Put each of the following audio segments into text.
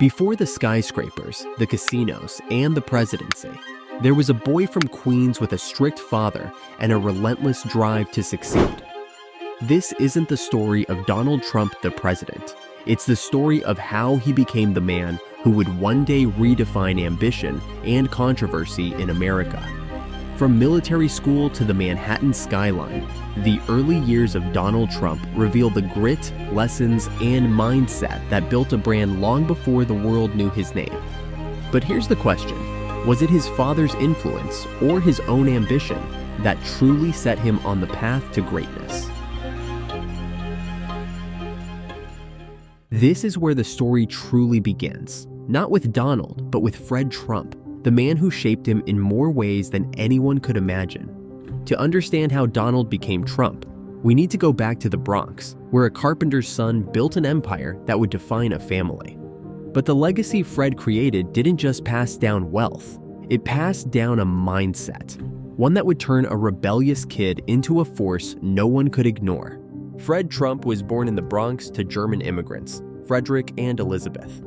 Before the skyscrapers, the casinos, and the presidency, there was a boy from Queens with a strict father and a relentless drive to succeed. This isn't the story of Donald Trump, the president. It's the story of how he became the man who would one day redefine ambition and controversy in America. From military school to the Manhattan skyline, the early years of Donald Trump reveal the grit, lessons, and mindset that built a brand long before the world knew his name. But here's the question: was it his father's influence or his own ambition that truly set him on the path to greatness? This is where the story truly begins, not with Donald, but with Fred Trump, the man who shaped him in more ways than anyone could imagine. To understand how Donald became Trump, we need to go back to the Bronx, where a carpenter's son built an empire that would define a family. But the legacy Fred created didn't just pass down wealth, it passed down a mindset, one that would turn a rebellious kid into a force no one could ignore. Fred Trump was born in the Bronx to German immigrants, Frederick and Elizabeth.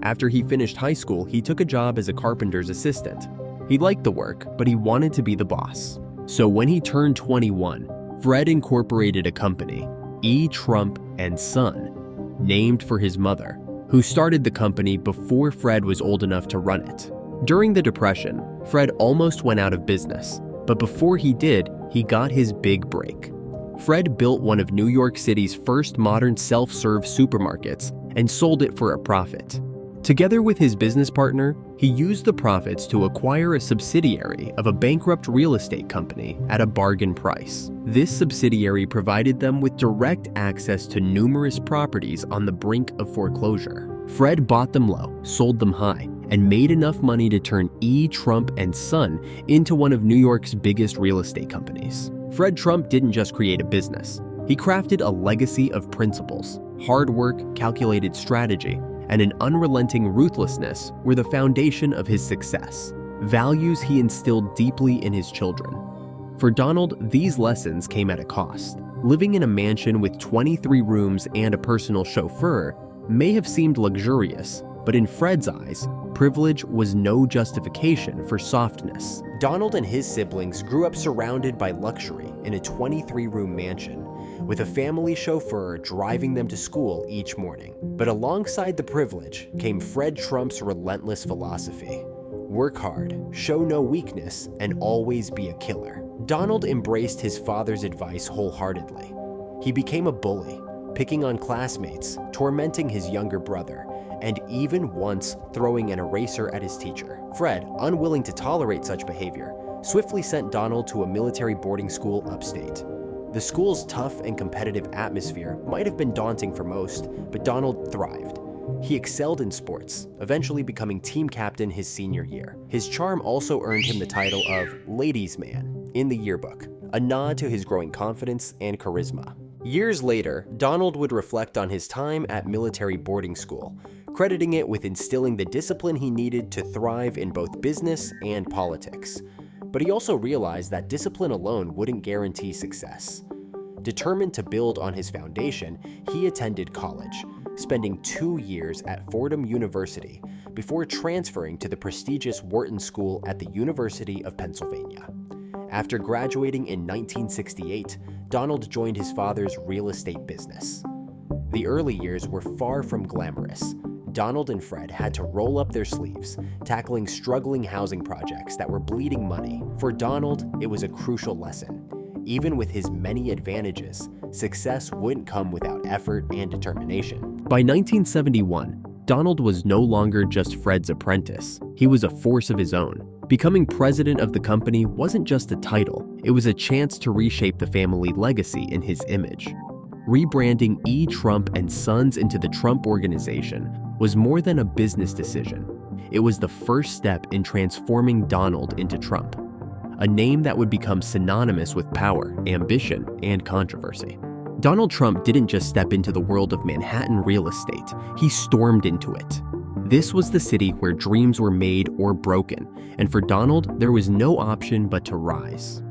After he finished high school, he took a job as a carpenter's assistant. He liked the work, but he wanted to be the boss. So when he turned 21, Fred incorporated a company, E. Trump and Son, named for his mother, who started the company before Fred was old enough to run it. During the Depression, Fred almost went out of business, but before he did, he got his big break. Fred built one of New York City's first modern self-serve supermarkets and sold it for a profit. Together with his business partner, he used the profits to acquire a subsidiary of a bankrupt real estate company at a bargain price. This subsidiary provided them with direct access to numerous properties on the brink of foreclosure. Fred bought them low, sold them high, and made enough money to turn E. Trump and Son into one of New York's biggest real estate companies. Fred Trump didn't just create a business. He crafted a legacy of principles. Hard work, calculated strategy, and an unrelenting ruthlessness were the foundation of his success, values he instilled deeply in his children. For Donald, these lessons came at a cost. Living in a mansion with 23 rooms and a personal chauffeur may have seemed luxurious, but in Fred's eyes, privilege was no justification for softness. Donald and his siblings grew up surrounded by luxury in a 23-room mansion, with a family chauffeur driving them to school each morning. But alongside the privilege came Fred Trump's relentless philosophy: work hard, show no weakness, and always be a killer. Donald embraced his father's advice wholeheartedly. He became a bully, picking on classmates, tormenting his younger brother, and even once throwing an eraser at his teacher. Fred, unwilling to tolerate such behavior, swiftly sent Donald to a military boarding school upstate. The school's tough and competitive atmosphere might have been daunting for most, but Donald thrived. He excelled in sports, eventually becoming team captain his senior year. His charm also earned him the title of Ladies' Man in the yearbook, a nod to his growing confidence and charisma. Years later, Donald would reflect on his time at military boarding school, crediting it with instilling the discipline he needed to thrive in both business and politics. But he also realized that discipline alone wouldn't guarantee success. Determined to build on his foundation, he attended college, spending 2 years at Fordham University before transferring to the prestigious Wharton School at the University of Pennsylvania. After graduating in 1968, Donald joined his father's real estate business. The early years were far from glamorous. Donald and Fred had to roll up their sleeves, tackling struggling housing projects that were bleeding money. For Donald, it was a crucial lesson. Even with his many advantages, success wouldn't come without effort and determination. By 1971, Donald was no longer just Fred's apprentice. He was a force of his own. Becoming president of the company wasn't just a title, it was a chance to reshape the family legacy in his image. Rebranding E. Trump and Sons into the Trump Organization was more than a business decision. It was the first step in transforming Donald into Trump, a name that would become synonymous with power, ambition, and controversy. Donald Trump didn't just step into the world of Manhattan real estate, he stormed into it. This was the city where dreams were made or broken, and for Donald, there was no option but to rise.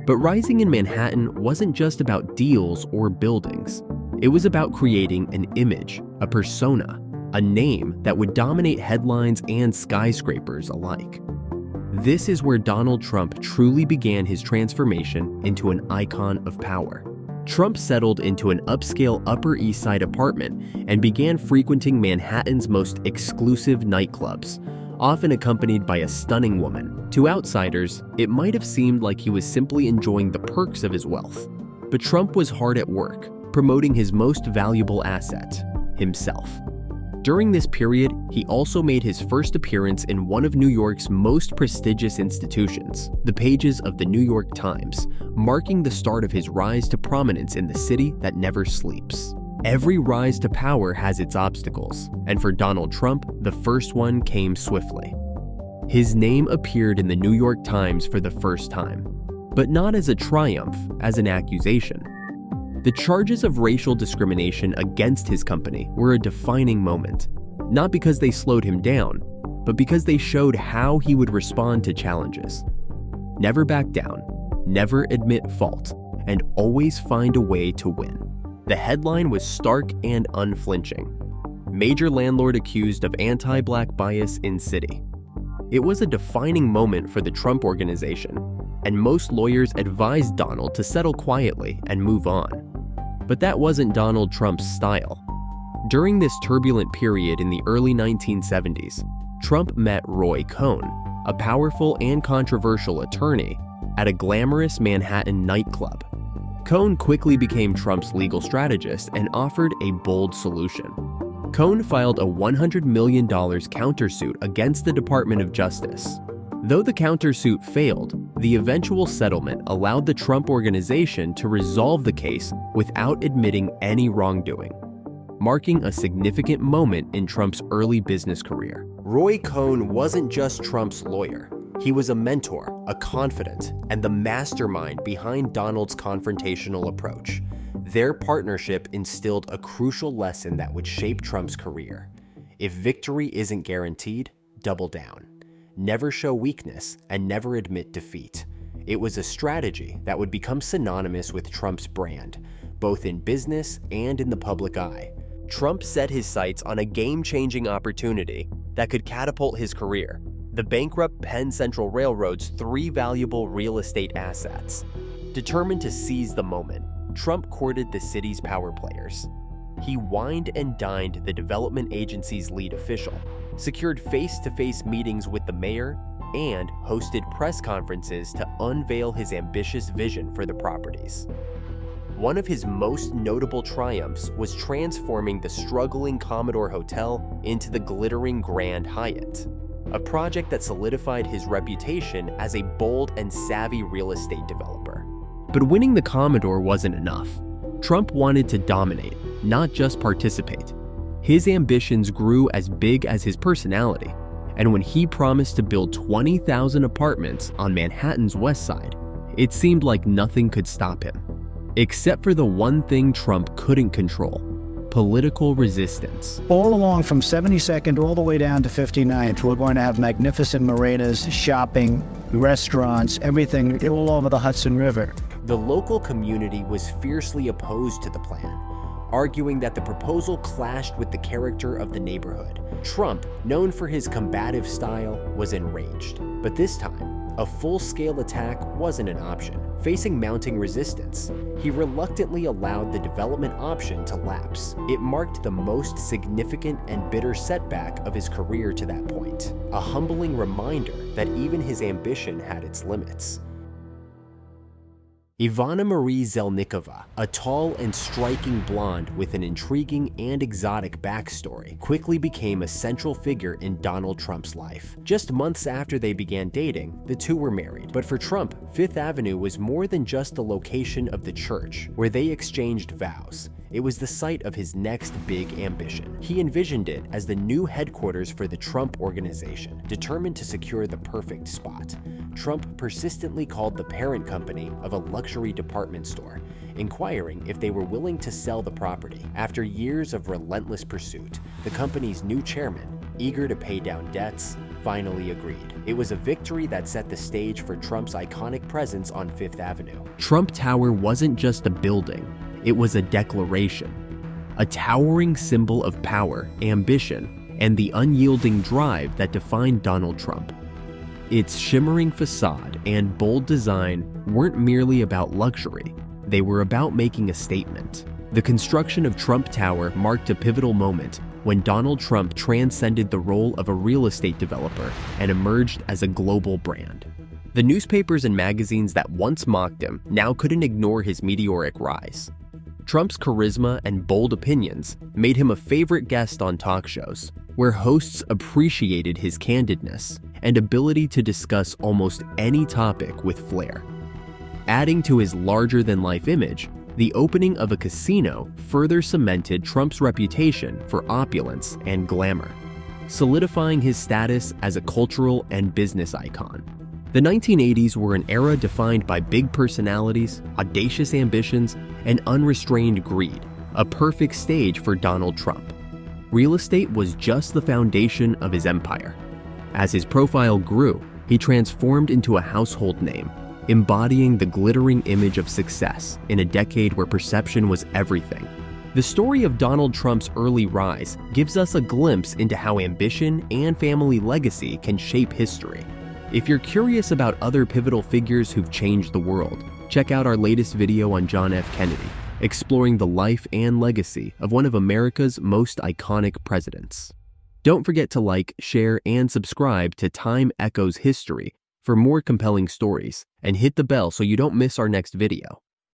But rising in Manhattan wasn't just about deals or buildings. It was about creating an image, a persona, a name that would dominate headlines and skyscrapers alike. This is where Donald Trump truly began his transformation into an icon of power. Trump settled into an upscale Upper East Side apartment and began frequenting Manhattan's most exclusive nightclubs, often accompanied by a stunning woman. To outsiders, it might have seemed like he was simply enjoying the perks of his wealth. But Trump was hard at work, promoting his most valuable asset, himself. During this period, he also made his first appearance in one of New York's most prestigious institutions, the pages of the New York Times, marking the start of his rise to prominence in the city that never sleeps. Every rise to power has its obstacles, and for Donald Trump, the first one came swiftly. His name appeared in the New York Times for the first time, but not as a triumph, as an accusation. The charges of racial discrimination against his company were a defining moment, not because they slowed him down, but because they showed how he would respond to challenges. Never back down, never admit fault, and always find a way to win. The headline was stark and unflinching. Major landlord accused of anti-black bias in city. It was a defining moment for the Trump Organization, and most lawyers advised Donald to settle quietly and move on. But that wasn't Donald Trump's style. During this turbulent period in the early 1970s, Trump met Roy Cohn, a powerful and controversial attorney, at a glamorous Manhattan nightclub. Cohn quickly became Trump's legal strategist and offered a bold solution. Cohn filed a $100 million countersuit against the Department of Justice. Though the countersuit failed, the eventual settlement allowed the Trump Organization to resolve the case without admitting any wrongdoing, marking a significant moment in Trump's early business career. Roy Cohn wasn't just Trump's lawyer. He was a mentor, a confidant, and the mastermind behind Donald's confrontational approach. Their partnership instilled a crucial lesson that would shape Trump's career. If victory isn't guaranteed, double down. Never show weakness and never admit defeat. It was a strategy that would become synonymous with Trump's brand, both in business and in the public eye. Trump set his sights on a game-changing opportunity that could catapult his career: the bankrupt Penn Central Railroad's 3 valuable real estate assets. Determined to seize the moment, Trump courted the city's power players. He wined and dined the development agency's lead official, secured face-to-face meetings with the mayor, and hosted press conferences to unveil his ambitious vision for the properties. One of his most notable triumphs was transforming the struggling Commodore Hotel into the glittering Grand Hyatt, a project that solidified his reputation as a bold and savvy real estate developer. But winning the Commodore wasn't enough. Trump wanted to dominate, not just participate. His ambitions grew as big as his personality, and when he promised to build 20,000 apartments on Manhattan's West Side, it seemed like nothing could stop him. Except for the one thing Trump couldn't control: political resistance. All along from 72nd all the way down to 59th, we're going to have magnificent marinas, shopping, restaurants, everything all over the Hudson River. The local community was fiercely opposed to the plan, arguing that the proposal clashed with the character of the neighborhood. Trump, known for his combative style, was enraged. But this time, a full-scale attack wasn't an option. Facing mounting resistance, he reluctantly allowed the development option to lapse. It marked the most significant and bitter setback of his career to that point, a humbling reminder that even his ambition had its limits. Ivana Marie Zelnikova, a tall and striking blonde with an intriguing and exotic backstory, quickly became a central figure in Donald Trump's life. Just months after they began dating, the two were married. But for Trump, Fifth Avenue was more than just the location of the church where they exchanged vows. It was the site of his next big ambition. He envisioned it as the new headquarters for the Trump Organization. Determined to secure the perfect spot, Trump persistently called the parent company of a luxury department store, inquiring if they were willing to sell the property. After years of relentless pursuit, the company's new chairman, eager to pay down debts, finally agreed. It was a victory that set the stage for Trump's iconic presence on Fifth Avenue. Trump Tower wasn't just a building, it was a declaration. a towering symbol of power, ambition, and the unyielding drive that defined Donald Trump. Its shimmering facade and bold design weren't merely about luxury, they were about making a statement. The construction of Trump Tower marked a pivotal moment when Donald Trump transcended the role of a real estate developer and emerged as a global brand. The newspapers and magazines that once mocked him now couldn't ignore his meteoric rise. Trump's charisma and bold opinions made him a favorite guest on talk shows, where hosts appreciated his candidness and ability to discuss almost any topic with flair. Adding to his larger-than-life image, the opening of a casino further cemented Trump's reputation for opulence and glamour, solidifying his status as a cultural and business icon. The 1980s were an era defined by big personalities, audacious ambitions, and unrestrained greed, a perfect stage for Donald Trump. Real estate was just the foundation of his empire. As his profile grew, he transformed into a household name, embodying the glittering image of success in a decade where perception was everything. The story of Donald Trump's early rise gives us a glimpse into how ambition and family legacy can shape history. If you're curious about other pivotal figures who've changed the world, check out our latest video on John F. Kennedy, exploring the life and legacy of one of America's most iconic presidents. Don't forget to like, share, and subscribe to Timeechoes History for more compelling stories, and hit the bell so you don't miss our next video.